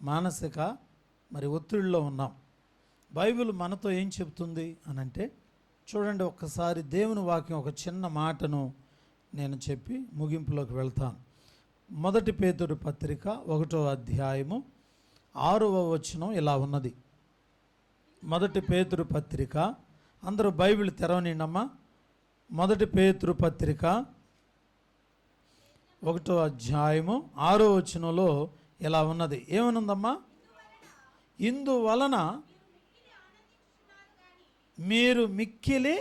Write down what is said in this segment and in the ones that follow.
మానసిక మరి ఒత్తిడిలో ఉన్నాం. బైబిల్ మనతో ఏం చెప్తుంది అని అంటే చూడండి, ఒక్కసారి దేవుని వాక్యం ఒక చిన్న మాటను నేను చెప్పి ముగింపులోకి వెళ్తాను. 1 పేతురు పత్రిక 1వ అధ్యాయము 6వ వచనం ఇలా ఉన్నది. 1 పేతురు పత్రిక, అందరూ బైబిల్ తెరవనిండమ్మా. 1 పేతురు పత్రిక 1వ అధ్యాయము 6వ వచనంలో ఇలా ఉన్నది. ఏమనుందమ్మా? ఇందువలన మీరు మిక్కిలి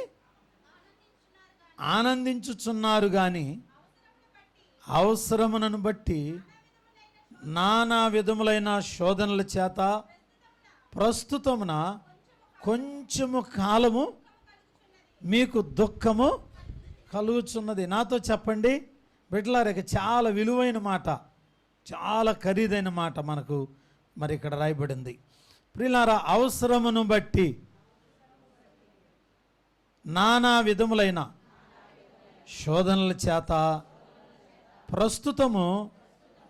ఆనందించుచున్నారు కానీ అవసరమునను బట్టి నానా విధములైన శోధనల చేత ప్రస్తుతమున కొంచెము కాలము మీకు దుఃఖము కలుగుచున్నది. నాతో చెప్పండి బిడ్డలారా, చాలా విలువైన మాట, చాలా ఖరీదైన మాట మనకు మరి ఇక్కడ రాయబడింది. ప్రియులారా, అవసరమును బట్టి నానా విధములైన శోధనల చేత ప్రస్తుతము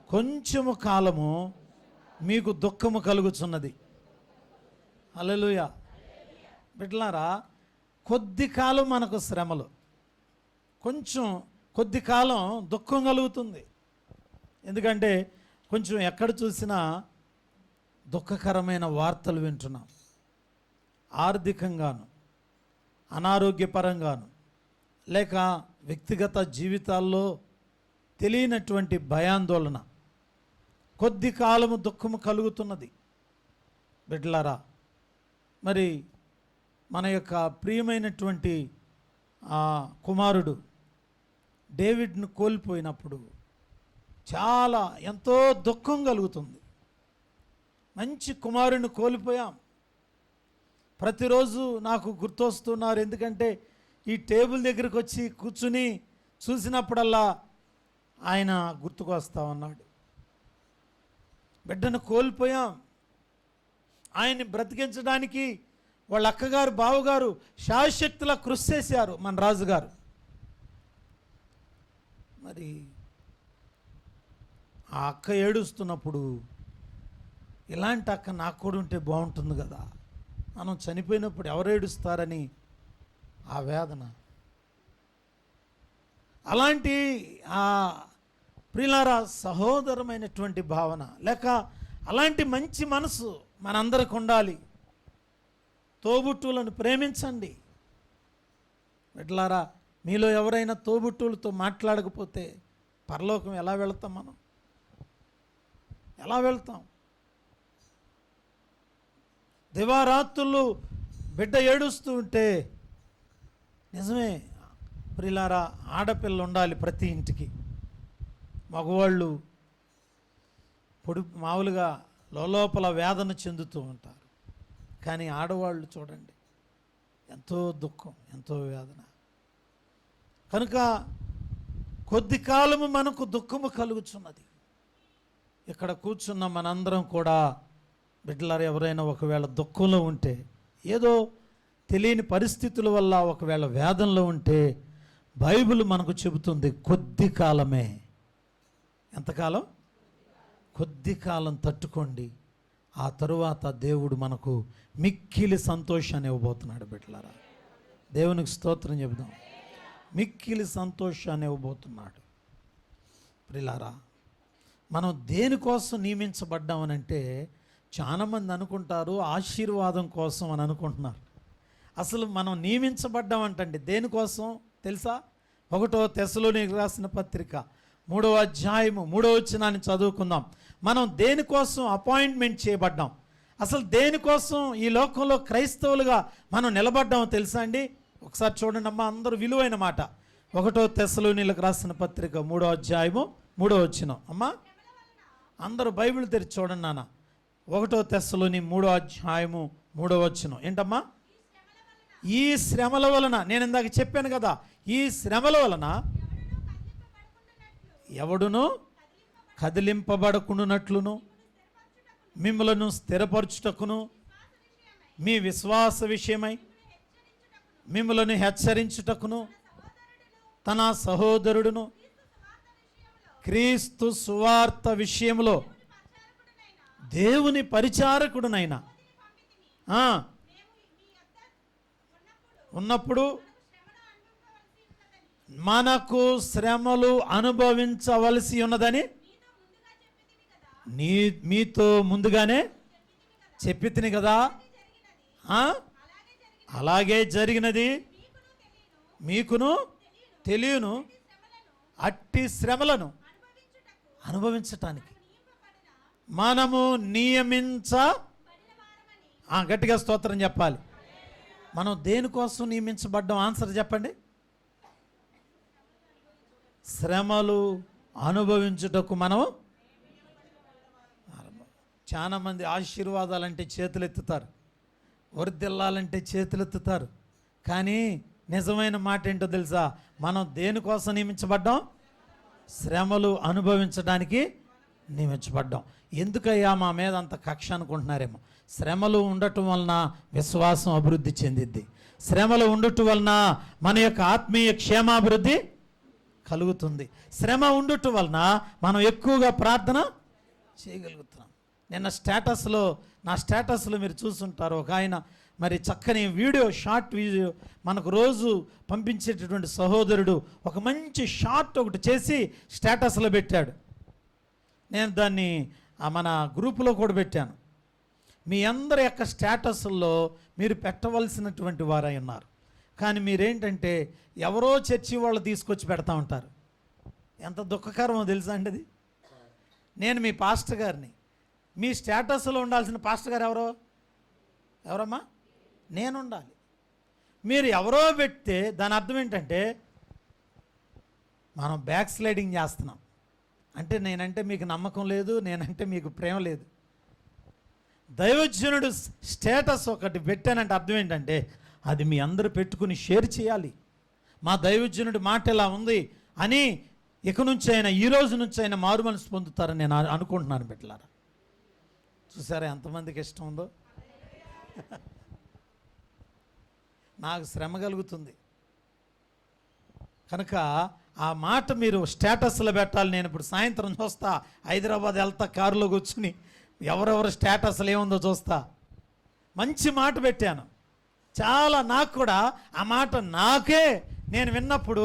కొంచెము కాలము మీకు దుఃఖము కలుగుచున్నది. హల్లెలూయా. బిడ్డలారా, కొద్ది కాలం మనకు శ్రమలు, కొద్ది కాలం దుఃఖం కలుగుతుంది. ఎందుకంటే కొంచెం ఎక్కడ చూసినా దుఃఖకరమైన వార్తలు వింటున్నాం. ఆర్థికంగాను, అనారోగ్యపరంగాను, లేక వ్యక్తిగత జీవితాల్లో తెలియనటువంటి భయాందోళన, కొద్ది కాలము దుఃఖము కలుగుతున్నది. బిడ్డలారా, మరి మన యొక్క ప్రియమైనటువంటి కుమారుడు డేవిడ్ను కోల్పోయినప్పుడు ఎంతో దుఃఖం కలుగుతుంది. మంచి కుమారుని కోల్పోయాం. ప్రతిరోజు నాకు గుర్తొస్తున్నారు. ఎందుకంటే ఈ టేబుల్ దగ్గరికి వచ్చి కూర్చుని చూసినప్పుడల్లా ఆయన గుర్తుకు వస్తూ ఉన్నాడు. బిడ్డను కోల్పోయాం. ఆయన్ని బ్రతికించడానికి వాళ్ళ అక్కగారు, బావగారు శాయశక్తులా కృషి చేశారు. మన రాజుగారు మరి ఆ అక్క ఏడుస్తున్నప్పుడు ఇలాంటి అక్క నాకు కూడా ఉంటే బాగుంటుంది కదా, మనం చనిపోయినప్పుడు ఎవరు ఏడుస్తారని ఆ వేదన. అలాంటి ఆ ప్రియులారా సహోదరమైనటువంటి భావన, లేక అలాంటి మంచి మనసు మనందరికి ఉండాలి. తోబుట్టువులను ప్రేమించండి. బిడ్డలారా, మీలో ఎవరైనా తోబుట్టువులతో మాట్లాడకపోతే పరలోకం ఎలా వెళతాం? మనం ఎలా వెళ్తాం? దివారాత్రులు బిడ్డ ఏడుస్తూ ఉంటే నిజమే ప్రియులారా, ఆడపిల్ల ఉండాలి ప్రతి ఇంటికి. మగవాళ్ళు మామూలుగా లోపల వేదన చెందుతూ ఉంటారు. కానీ ఆడవాళ్ళు చూడండి, ఎంతో దుఃఖం, ఎంతో వేదన. కనుక కొద్ది కాలము మనకు దుఃఖము కలుగుచున్నది. ఇక్కడ కూర్చున్న మనందరం కూడా బిడ్డలారా, ఎవరైనా ఒకవేళ దుఃఖంలో ఉంటే, ఏదో తెలియని పరిస్థితుల వల్ల ఒకవేళ వేదనలో ఉంటే, బైబిల్ మనకు చెబుతుంది కొద్ది కాలమే. ఎంతకాలం? కొద్ది కాలం తట్టుకోండి. ఆ తరువాత దేవుడు మనకు మిక్కిలి సంతోషాన్ని ఇవ్వబోతున్నాడు. బిడ్డలారా, దేవునికి స్తోత్రం చెబుదాం. మిక్కిలి సంతోషాన్ని ఇవ్వబోతున్నాడు. ప్రియులారా, మనం దేనికోసం నియమించబడ్డామనంటే చాలామంది అనుకుంటారు ఆశీర్వాదం కోసం అని అనుకుంటున్నారు. అసలు మనం నియమించబడ్డామంటండి దేనికోసం తెలుసా? 1 తెస్సలోనికీయులకు రాసిన పత్రిక 3వ అధ్యాయము 3వ వచనాన్ని చదువుకుందాం. మనం దేనికోసం అపాయింట్మెంట్ చేయబడ్డాం? అసలు దేనికోసం ఈ లోకంలో క్రైస్తవులుగా మనం నిలబడ్డామో తెలుసా అండి? ఒకసారి చూడండి అమ్మా, అందరూ విలువైన మాట. 1 తెస్సలోనికీయులకు రాసిన పత్రిక 3వ అధ్యాయము 3వ వచనం. అమ్మా అందరూ బైబిల్ తెరిచి చూడండి నాన్న. 1 తెస్సలోని 3వ అధ్యాయము 3వ వచనం. ఏంటమ్మా? ఈ శ్రమల వలన, నేను ఇందాక చెప్పాను కదా, ఈ శ్రమల వలన ఎవడునూ కదిలింపబడకుండునట్లును, మిమ్మలను స్థిరపరచుటకును, మీ విశ్వాస విషయమై మిమ్మలను హెచ్చరించుటకును, తన సహోదరుడును క్రీస్తు సువార్త విషయంలో దేవుని పరిచారకుడునైనా ఉన్నప్పుడు మనకు శ్రమలు అనుభవించవలసి ఉన్నదని మీతో ముందుగానే చెప్పితిని కదా. అలాగే జరిగినది మీకును తెలియను. అట్టి శ్రమలను అనుభవించటానికి మనము గట్టిగా స్తోత్రం చెప్పాలి. మనం దేనికోసం నియమించబడ్డాం? ఆన్సర్ చెప్పండి. శ్రమలు అనుభవించుటకు మనం. చాలా మంది ఆశీర్వాదాలంటే చేతులెత్తుతారు, వర్ధిల్లాలంటే చేతులెత్తుతారు. కానీ నిజమైన మాట ఏంటో తెలుసా? మనం దేనికోసం నియమించబడ్డాం? శ్రమలు అనుభవించడానికి నియమించబడ్డాం. ఎందుకయ్యా మా మీద అంత కక్ష అనుకుంటున్నారేమో. శ్రమలు ఉండటం వలన విశ్వాసం అభివృద్ధి చెందిద్ది. శ్రమలు ఉండటం వలన మన యొక్క ఆత్మీయ క్షేమాభివృద్ధి కలుగుతుంది. శ్రమ ఉండటం వలన మనం ఎక్కువగా ప్రార్థన చేయగలుగుతున్నాం. నిన్న నా స్టేటస్లో మీరు చూసుంటారు. ఒక ఆయన మరి చక్కని వీడియో, షార్ట్ వీడియో మనకు రోజు పంపించేటటువంటి సహోదరుడు ఒక మంచి షార్ట్ ఒకటి చేసి స్టేటస్లో పెట్టాడు. నేను దాన్ని మన గ్రూపులో కూడా పెట్టాను. మీ అందరి యొక్క స్టేటస్ల్లో మీరు పెట్టవలసినటువంటి వారై ఉన్నారు. కానీ మీరేంటంటే ఎవరో చర్చి వాళ్ళు తీసుకొచ్చి పెడతా ఉంటారు. ఎంత దుఃఖకరమో తెలుసా అండి అది. నేను మీ పాస్టర్ గారిని. మీ స్టేటస్లో ఉండాల్సిన పాస్టర్ గారు ఎవరమ్మా? నేను ఉండాలి. మీరు ఎవరో పెడితే దాని అర్థం ఏంటంటే మనం బ్యాక్ స్లైడింగ్ చేస్తున్నాం. అంటే నేనంటే మీకు నమ్మకం లేదు, నేనంటే మీకు ప్రేమ లేదు. దైవజనుడు స్టేటస్ ఒకటి పెట్టానంటే అర్థం ఏంటంటే అది మీ అందరూ పెట్టుకుని షేర్ చేయాలి. మా దైవజనుడి మాట ఎలా ఉంది అని ఇక నుంచి అయినా, ఈ రోజు నుంచి అయినా మారు మనసు పొందుతారని నేను అనుకుంటున్నాను. బిడ్డలారా, చూసారా ఎంతమందికి ఇష్టం ఉందో. నాకు శ్రమ కలుగుతుంది కనుక ఆ మాట మీరు స్టేటస్లో పెట్టాలి. నేను ఇప్పుడు సాయంత్రం చూస్తా, హైదరాబాద్ వెళ్తా కారులో కూర్చుని ఎవరెవరు స్టేటస్లు ఏముందో చూస్తా. మంచి మాట పెట్టాను. చాలా నాకు కూడా ఆ మాట నాకే నేను విన్నప్పుడు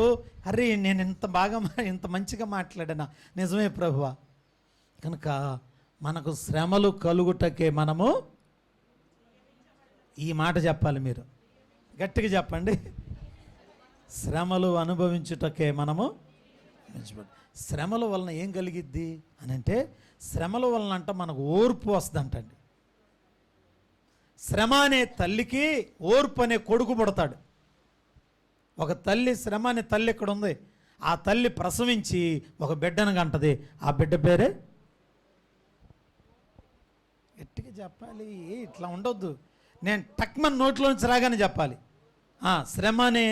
అరే నేను ఇంత మంచిగా మాట్లాడానా, నిజమే ప్రభువా. కనుక మనకు శ్రమలు కలుగుటకే మనము, ఈ మాట చెప్పాలి మీరు గట్టిగా చెప్పండి, శ్రమలు అనుభవించుటకే మనము. శ్రమల వలన ఏం కలిగిద్ది అని అంటే, శ్రమల వలన అంట మనకు ఓర్పు వస్తుందంటండి. శ్రమ అనే తల్లికి ఓర్పు అనే కొడుకు పుడతాడు. ఒక తల్లి, శ్రమ అనే తల్లి ఇక్కడ ఉంది. ఆ తల్లి ప్రసవించి ఒక బిడ్డను కంటది. ఆ బిడ్డ పేరే, గట్టిగా చెప్పాలి, ఇట్లా ఉండొద్దు. నేను టక్మన్ నోట్లోంచి రాగానే చెప్పాలి. శ్రమ అనే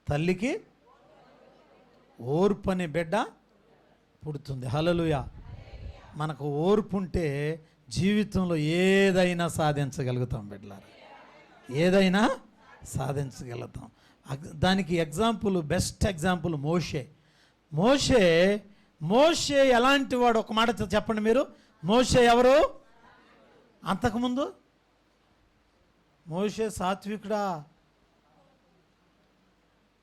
తల్లికి ఓర్పు అనే బిడ్డ పుడుతుంది. హల్లెలూయా. మనకు ఓర్పు ఉంటే జీవితంలో ఏదైనా సాధించగలుగుతాం బిడ్డలారా, ఏదైనా సాధించగలుగుతాం. దానికి ఎగ్జాంపుల్, బెస్ట్ ఎగ్జాంపుల్ మోషే ఎలాంటి వాడు? ఒక మాట చెప్పండి మీరు. మోషే ఎవరు? అంతకుముందు మోషే సాత్వికుడా?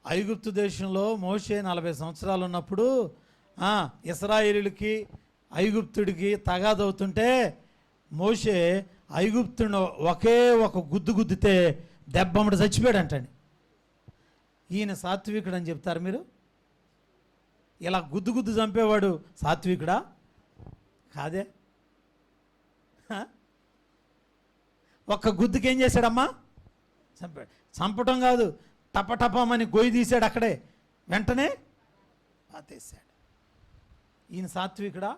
ఐగుప్తు దేశంలో మోషే 40 సంవత్సరాలు ఉన్నప్పుడు ఇశ్రాయేలుకి ఐగుప్తుడికి తగాదవుతుంటే మోషే ఐగుప్తుడిని ఒకే ఒక గుద్దితే దెబ్బమ్మడి చచ్చిపోయాడు అంటండి. ఈయన సాత్వికుడు అని చెప్తారు మీరు? ఇలా గుద్దు చంపేవాడు సాత్వికుడా? కాదే. ఒక్క గుద్దుకి ఏం చేశాడమ్మా? చంపాడు. చంపటం కాదు, టపటపమని గొయ్యి తీశాడు, అక్కడే వెంటనే పాతేశాడు. ఈయన సాత్వికుడా?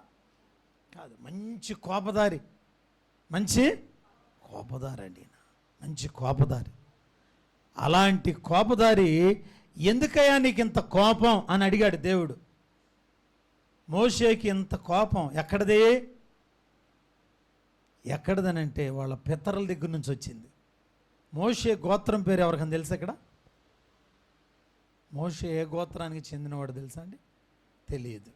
కాదు, మంచి కోపదారి అండి ఈయన, మంచి కోపదారి. అలాంటి కోపదారి ఎందుకయ్యా నీకు ఇంత కోపం అని అడిగాడు దేవుడు. మోషేకి ఇంత కోపం ఎక్కడదనంటే వాళ్ళ పితరుల దగ్గర నుంచి వచ్చింది. మోషే గోత్రం పేరు ఎవరికైనా తెలుసా? ఇక్కడ మోషే ఏ గోత్రానికి చెందినవాడు తెలుసా అండి? తెలియదు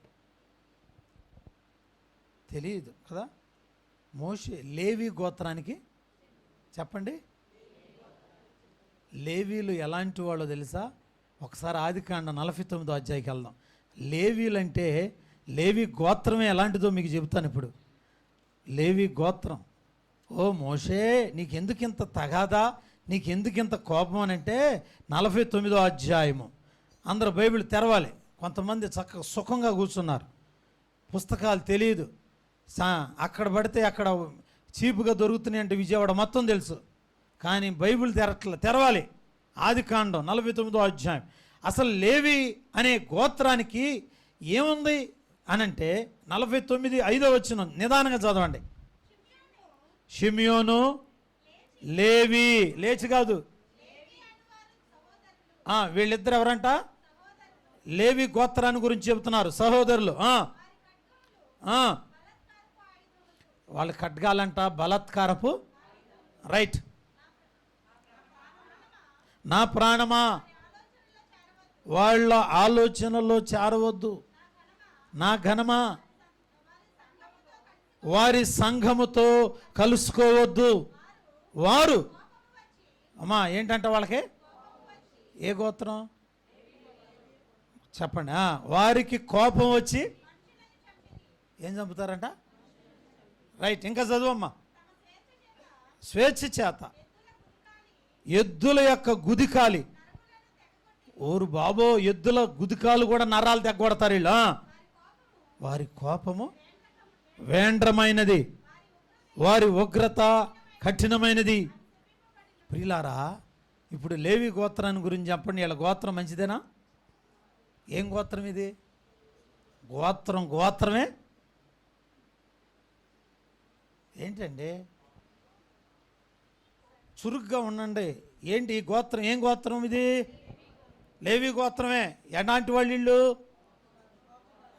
కదా. మోషే లేవి గోత్రానికి చెప్పండి. లేవీలు ఎలాంటి వాళ్ళో తెలుసా? ఒకసారి ఆదికాండ 49వ అధ్యాయకి వెళ్దాం. లేవీలు అంటే లేవి గోత్రమే ఎలాంటిదో మీకు చెబుతాను ఇప్పుడు. లేవి గోత్రం, ఓ మోషే నీకెందుకు ఇంత తగాదా, నీకెందుకు ఇంత కోపం అని అంటే 49వ అధ్యాయము. అందరూ బైబిల్ తెరవాలి. కొంతమంది చక్కగా సుఖంగా కూర్చున్నారు, పుస్తకాలు తెలియదు, అక్కడ పడితే అక్కడ చీపుగా దొరుకుతున్నాయి అంటే విజయవాడ మొత్తం తెలుసు, కానీ బైబిల్ తెరవాలి. ఆదికాండం 49వ అధ్యాయం. అసలు లేవి అనే గోత్రానికి ఏముంది అనంటే 49:5 వచనం నిదానంగా చదవండి. షిమియోను, లేవి, లేచి కాదు, వీళ్ళిద్దరు ఎవరంట? లేవి గోత్రాన్ని గురించి చెబుతున్నారు, సహోదరులు. వాళ్ళు ఖడ్గాలంట, బలాత్కారపు, రైట్. నా ప్రాణమా వాళ్ళ ఆలోచనలో చేరవద్దు, నా ఘనమా వారి సంఘముతో కలుసుకోవద్దు. వారు అమ్మా ఏంటంట వాళ్ళకి? ఏ గోత్రం చెప్పండి? వారికి కోపం వచ్చి ఏం చంపుతారంట? రైట్, ఇంకా చదువమ్మా. స్వేచ్ఛ చేత ఎద్దుల యొక్క గుదికాలి. ఓరు బాబో, ఎద్దుల గుదికాలు కూడా నరాలు తెగ్గొడతారు వీళ్ళు. వారి కోపము వేండ్రమైనది, వారి ఉగ్రత కఠినమైనది. ప్రియులారా, ఇప్పుడు లేవి గోత్రాన్ని గురించి చెప్పండి. వీళ్ళ గోత్రం మంచిదేనా? ఏం గోత్రం ఇది? గోత్రమే ఏంటండి? చురుగ్గా ఉండండి. ఏంటి ఈ గోత్రం? ఏం గోత్రం ఇది? లేవి గోత్రమే. ఎలాంటి వాళ్ళు వీళ్ళు?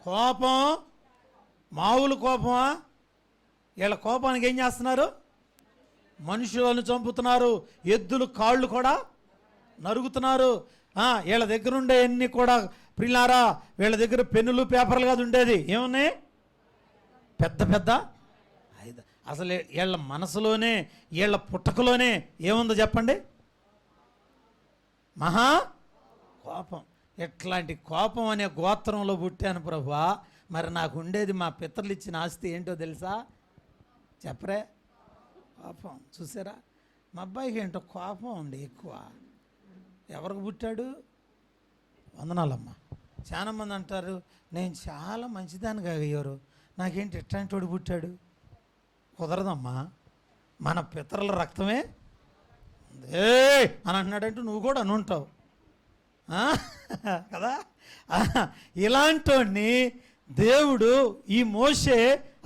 కోపం, మామూలు కోపమా? వీళ్ళ కోపానికి ఏం చేస్తున్నారు? మనుషులను చంపుతున్నారు, ఎద్దులు కాళ్ళు కూడా నరుగుతున్నారు. వీళ్ళ దగ్గర ఉండే అన్ని కూడా ప్రియులారా, వీళ్ళ దగ్గర పెన్నులు పేపర్లు కాదు ఉండేది, ఏమున్నాయి? పెద్ద పెద్ద. అసలు వీళ్ళ మనసులోనే, వీళ్ళ పుట్టకలోనే ఏముందో చెప్పండి? మహా కోపం. ఎట్లాంటి కోపం అనే గోత్రంలో పుట్టాను ప్రభువా. మరి నాకు ఉండేది మా పితరులు ఇచ్చిన ఆస్తి ఏంటో తెలుసా? చెప్పరే? కోపం. చూసారా, మా అబ్బాయికి ఏంటో కోపం ఉంది ఎక్కువ. ఎవరికి పుట్టాడు? వందనాలమ్మా. చాలామంది అంటారు నేను చాలా మంచిదాన్ని కాగయ్యారు, నాకేంటి ఎట్లాంటి వాడు పుట్టాడు. కుదరదమ్మా, మన పితరుల రక్తమే అని అంటున్నాడంటే నువ్వు కూడా అనుంటావు కదా. ఇలాంటి దేవుడు ఈ మోషే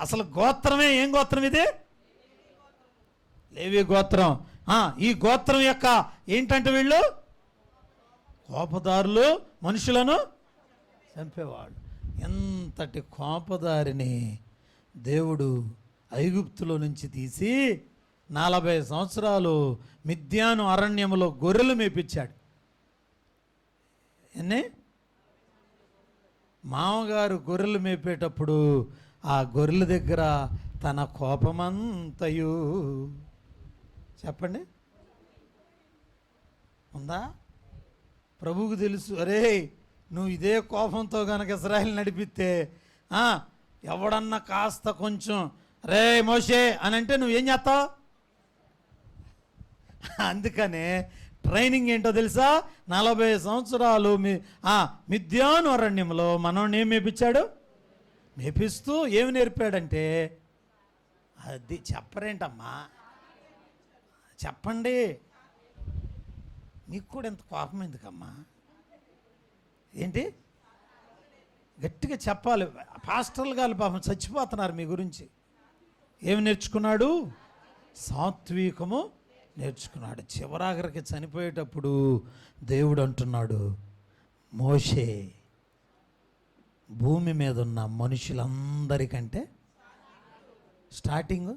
అసలు గోత్రమే. ఏం గోత్రం ఇది? లేవి గోత్రం. ఈ గోత్రం యొక్క ఏంటంటే వీళ్ళు కోపదారులు, మనుషులను చంపేవాళ్ళు. ఎంతటి కోపదారిని దేవుడు ఐగుప్తులో నుంచి తీసి 40 సంవత్సరాలు మిద్యాను అరణ్యములో గొర్రెలు మేపించాడు. ఎన్ని? మామగారు గొర్రెలు మేపేటప్పుడు ఆ గొర్రెల దగ్గర తన కోపమంతయు చెప్పండి ఉందా? ప్రభువుకు తెలుసు. అరే నువ్వు ఇదే కోపంతో కనుక ఇశ్రాయేలు నడిపిస్తే ఎవడన్నా కాస్త కొంచెం రే మోషే అని అంటే నువ్వేం చేస్తావు? అందుకనే ట్రైనింగ్ ఏంటో తెలుసా? 40 సంవత్సరాలు మిద్యాను అరణ్యంలో మనోడిని ఏం మేపించాడు? మేపిస్తూ ఏమి నేర్పాడంటే, అది చెప్పరేంటమ్మా, చెప్పండి. నీకు కూడా ఎంత కోపం ఎందుకమ్మా? ఏంటి గట్టిగా చెప్పాలి. పాస్టర్లు గారు పాపం చచ్చిపోతున్నారు మీ గురించి. ఏమి నేర్చుకున్నాడు? సాత్వికము నేర్చుకున్నాడు. చివరాఖరికి చనిపోయేటప్పుడు దేవుడు అంటున్నాడు, మోషే భూమి మీద ఉన్న మనుషులందరికంటే స్టార్టింగ్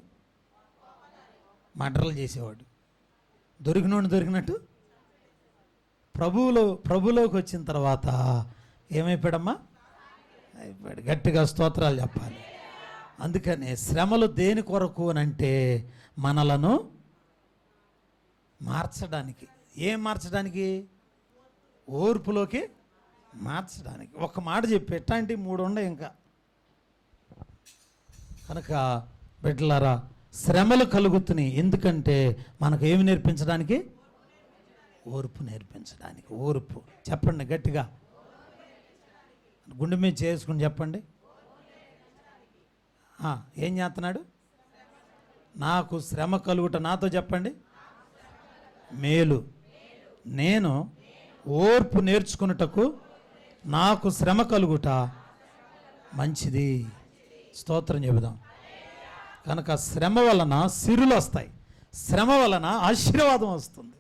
మర్డర్లు చేసేవాడు, దొరికినట్టు. ప్రభులోకి వచ్చిన తర్వాత ఏమైపోయాడమ్మా? అయిపోయాడు. గట్టిగా స్తోత్రాలు చెప్పాలి. అందుకనే శ్రమలు దేని కొరకు అని అంటే మనలను మార్చడానికి. ఏం మార్చడానికి? ఓర్పులోకి మార్చడానికి. ఒక మాట చెప్పి ఎట్లాంటి 3 ఉన్నాయి ఇంకా. కనుక బిడ్డలారా, శ్రమలు కలుగుతున్నాయి ఎందుకంటే మనకు ఏమి నేర్పించడానికి? ఓర్పు నేర్పించడానికి. ఓర్పు చెప్పండి గట్టిగా, గుండె మీద చేసుకుని చెప్పండి. ఏం చేస్తున్నాడు? నాకు శ్రమ కలుగుట, నాతో చెప్పండి, మేలు. నేను ఓర్పు నేర్చుకున్నటకు నాకు శ్రమ కలుగుట మంచిది. స్తోత్రం చెబుదాం. కనుక శ్రమ వలన సిరులు వస్తాయి, శ్రమ వలన ఆశీర్వాదం వస్తుంది.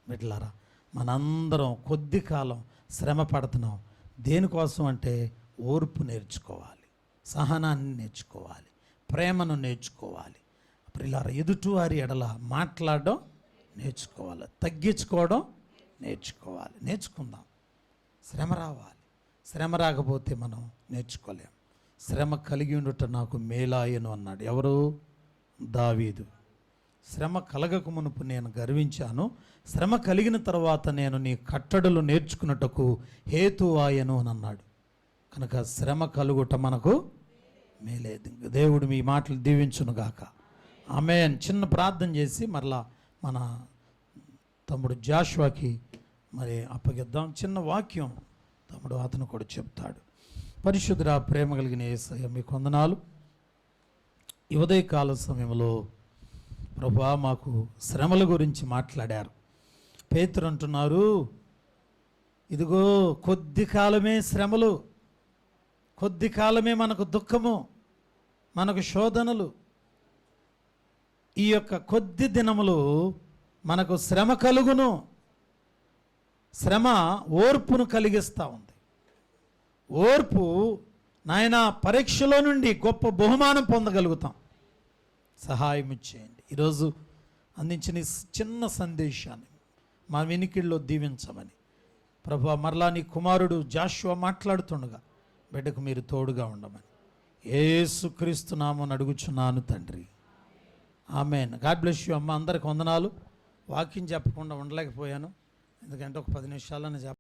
బిడ్డలారా, మనందరం కొద్ది కాలం శ్రమ పడుతున్నాం. దేనికోసం అంటే ఓర్పు నేర్చుకోవాలి, సహనాన్ని నేర్చుకోవాలి, ప్రేమను నేర్చుకోవాలి. పిల్లలారా, ఎదుటివారి ఎడల మాట్లాడడం నేర్చుకోవాలి, తగ్గించుకోవడం నేర్చుకోవాలి. నేర్చుకుందాం. శ్రమ రావాలి. శ్రమ రాకపోతే మనం నేర్చుకోలేం. శ్రమ కలిగి ఉండుట నాకు మేలాయను అన్నాడు. ఎవరు? దావీదు. శ్రమ కలగక మునుపు నేను గర్వించాను, శ్రమ కలిగిన తర్వాత నేను నీ కట్టడలు నేర్చుకున్నటకు హేతువాయను అని అన్నాడు. కనుక శ్రమ కలుగుట మనకు మేలేదు. దేవుడు మీ మాటలు దీవించునుగాక. ఆమేన్. చిన్న ప్రార్థన చేసి మరలా మన తమ్ముడు జాషువాకి మరి అప్పగిద్దాం. చిన్న వాక్యం తమ్ముడు అతను కూడా చెప్తాడు. పరిశుద్ధ ప్రేమ కలిగిన యేసయ్య, మీకు వందనాలు. ఈ ఉదయకాల సమయంలో ప్రభువా మాకు శ్రమల గురించి మాట్లాడారు. పేతురు అంటున్నారు, ఇదిగో కొద్ది కాలమే శ్రమలు, కొద్ది కాలమే మనకు దుఃఖము, మనకు శోధనలు. ఈ యొక్క కొద్ది దినములు మనకు శ్రమ కలుగును. శ్రమ ఓర్పును కలిగిస్తూ ఉంది. ఓర్పు నాయన పరీక్షలో నుండి గొప్ప బహుమానం పొందగలుగుతాం. సహాయం చేయండి. ఈరోజు అందించిన చిన్న సందేశాన్ని మా వినికిడిలో దీవించమని ప్రభువా, మరలా నీ కుమారుడు జాషువా మాట్లాడుతుండగా బిడ్డకు మీరు తోడుగా ఉండమని యేసుక్రీస్తు నామమున అడుగుచున్నాను తండ్రి. ఆమేన్. గాడ్ బ్లెస్ యూ అమ్మ. అందరికి వందనాలు. వాక్యం చెప్పకుండా ఉండలేకపోయాను, ఎందుకంటే ఒక 10 నిమిషాలని